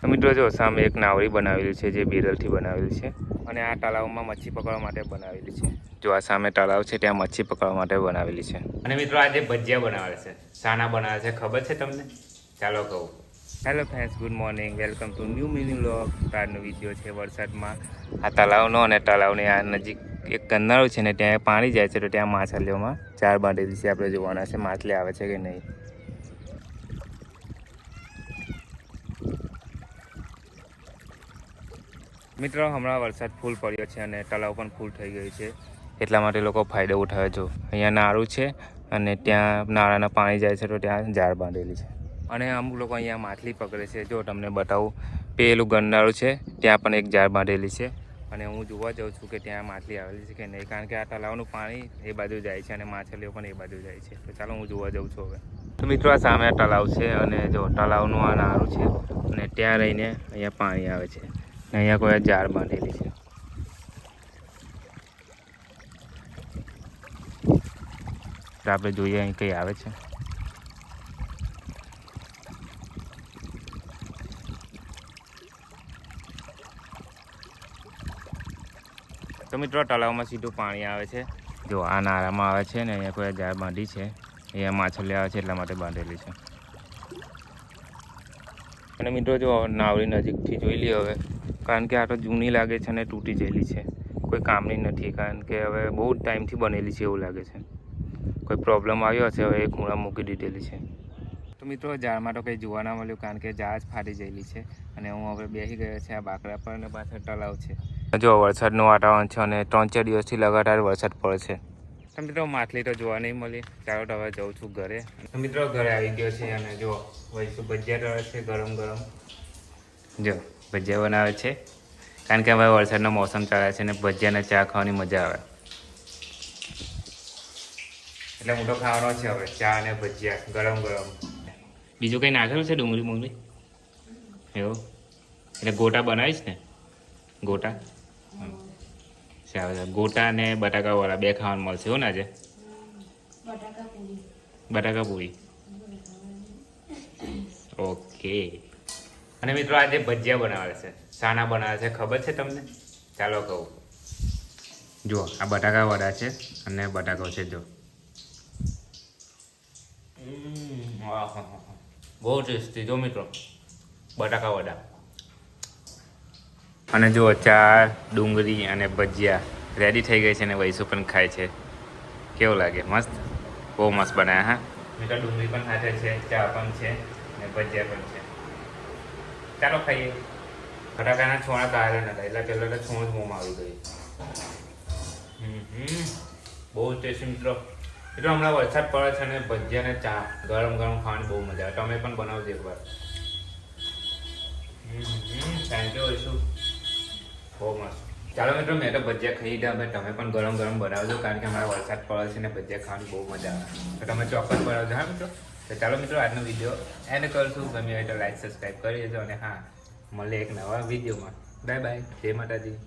તો મિત્રો જો સામે એક નાવડી બનાવેલી છે જે બેરલથી બનાવેલી છે અને આ તળાવમાં મચ્છી પકડવા માટે બનાવેલી છે। જો આ સામે તળાવ છે ત્યાં મચ્છી પકડવા માટે બનાવેલી છે। અને મિત્રો આજે ભજીયા બનાવે છે, શાના બનાવે છે ખબર છે તમને? ચાલો કહું। Hello friends, good morning, welcome to new mini vlog. આજનો વિડીયો છે વરસાદમાં આ તળાવનો અને તળાવની આ નજીક એક ગંદાળું છે ને ત્યાં પાણી જાય છે તો ત્યાં માછલીઓમાં ચાર બાંધેલી છે। આપણે જોવાના છે માછલી આવે છે કે નહીં। મિત્રો હમણાં વરસાદ ફૂલ પડ્યો છે અને તળાવ પણ ફૂલ થઈ ગયું છે એટલા માટે લોકો ફાયદો ઉઠાવે। જો અહીંયા નાળું છે અને ત્યાં નાળાના પાણી જાય છે તો ત્યાં ઝાડ બાંધેલી છે અને અમુક લોકો અહીંયા માછલી પકડે છે। જો તમને બતાવું, પેલું ગંડાળું છે ત્યાં પણ એક ઝાડ બાંધેલી છે અને હું જોવા જાઉં છું કે ત્યાં માછલી આવેલી છે કે નહીં, કારણ કે આ તળાવનું પાણી એ બાજુ જાય છે અને માછલીઓ પણ એ બાજુ જાય છે। તો ચાલો હું જોવા જાઉં છું હવે। તો મિત્રો આ સામે તળાવ છે અને જો તળાવનું આ નાળું છે અને ત્યાં રહીને અહીંયા પાણી આવે છે। અહીંયા કોઈ ઝાડ બાંધેલી છે। તો આપણે જોઈએ અહીં કઈ આવે છે। તો મિત્રો તળાવમાં સીધું પાણી આવે છે। જો આ નાળામાં આવે છે ને અહીંયા કોઈ ઝાડ બાંધી છે, અહીંયા માછલી આવે છે એટલા માટે બાંધેલી છે। અને મિત્રો જો નાવડી નજીકથી જોઈ લઈએ હવે, કારણ કે આ તો જૂની લાગે છે અને તૂટી ગયેલી છે, કોઈ કામની નથી, કારણ કે હવે બહુ ટાઈમથી બનેલી છે એવું લાગે છે। કોઈ પ્રોબ્લેમ આવ્યો હશે, હવે એ ખૂણા મૂકી દીધેલી છે। તો મિત્રો ઝાડમાં તો કંઈ જોવા ના મળ્યું કારણ કે ઝાડ ફાટી ગયેલી છે અને હું હવે બેસી ગયો છે આ બાકડા પર અને પાછળ તળાવ છે। જો વરસાદનું વાતાવરણ છે અને 3-4 દિવસથી લગાતાર વરસાદ પડે છે। તો મિત્રો માછલી તો જોવા નહીં મળી। ચાલો તો હવે જાઉં છું ઘરે। તો મિત્રો ઘરે આવી ગયો છે અને જો વૈસુ ભજીયા તળે છે ગરમ ગરમ। જો ભજીયા બનાવે છે કારણ કે હવે વરસાદનો મોસમ ચાલે છે અને ભજીયાને ચા ખાવાની મજા આવે એટલે હું તો ખાવાનો છે હવે ચા અને ભજીયા ગરમ ગરમ। બીજું કંઈ નાખેલું છે ડુંગળી મુંગળી એવું? એટલે ગોટા બનાવીશ ને, ગોટા સારું, ગોટા ને બટાકાવાળા બે ખાવાનું મળશે એવું ને આજે? બટાકા પૂરી, ઓકે। અને મિત્રો આજે ભજીયા બનાવે છે, શાના બનાવે છે ખબર છે તમને? ચાલો કહું। જુઓ આ બટાકા વડા છે અને બટાકો છે જો, બહુ ટેસ્ટી। જો મિત્રો બટાકા વડા અને જુઓ ચા, ડુંગળી અને ભજીયા રેડી થઈ ગઈ છે અને વૈસુ પણ ખાય છે। કેવું લાગે? મસ્ત, બહુ મસ્ત બનાવ્યા। હા મિત્રો ડુંગળી પણ સાથે છે, ચા પણ છે અને ભજીયા પણ છે। ચાલો ખાઈએ। બટાકાના છોણા કાઢ્યા નતા એટલે પહેલાં તો છોણ જ મોંમાં આવી ગઈ। બહુ ટેસ્ટી મિત્રો। મિત્રો હમણાં વરસાદ પડે છે અને ભજીયા અને ચા ગરમ ગરમ ખાવાની બહુ મજા આવે। તમે પણ બનાવજો એકવાર। થેન્ક યુ વૈસુ, બહુ મસ્ત। ચાલો મિત્રો મેં તો ભજીયા ખાઈ લીધા, હવે તમે પણ ગરમ ગરમ બનાવજો કારણ કે હમણાં વરસાદ પડે છે અને ભજીયા ખાવાની બહુ મજા આવે, તો તમે ચોક્કસ બનાવજો હા મિત્રો। તો ચાલો મિત્રો આજનો વિડીયો એન્ડ કરશું। ગમે હોય તો લાઈક સબસ્ક્રાઈબ કરી દેજો અને હા મળીએ એક નવા વિડીયોમાં। બાય બાય, જય માતાજી।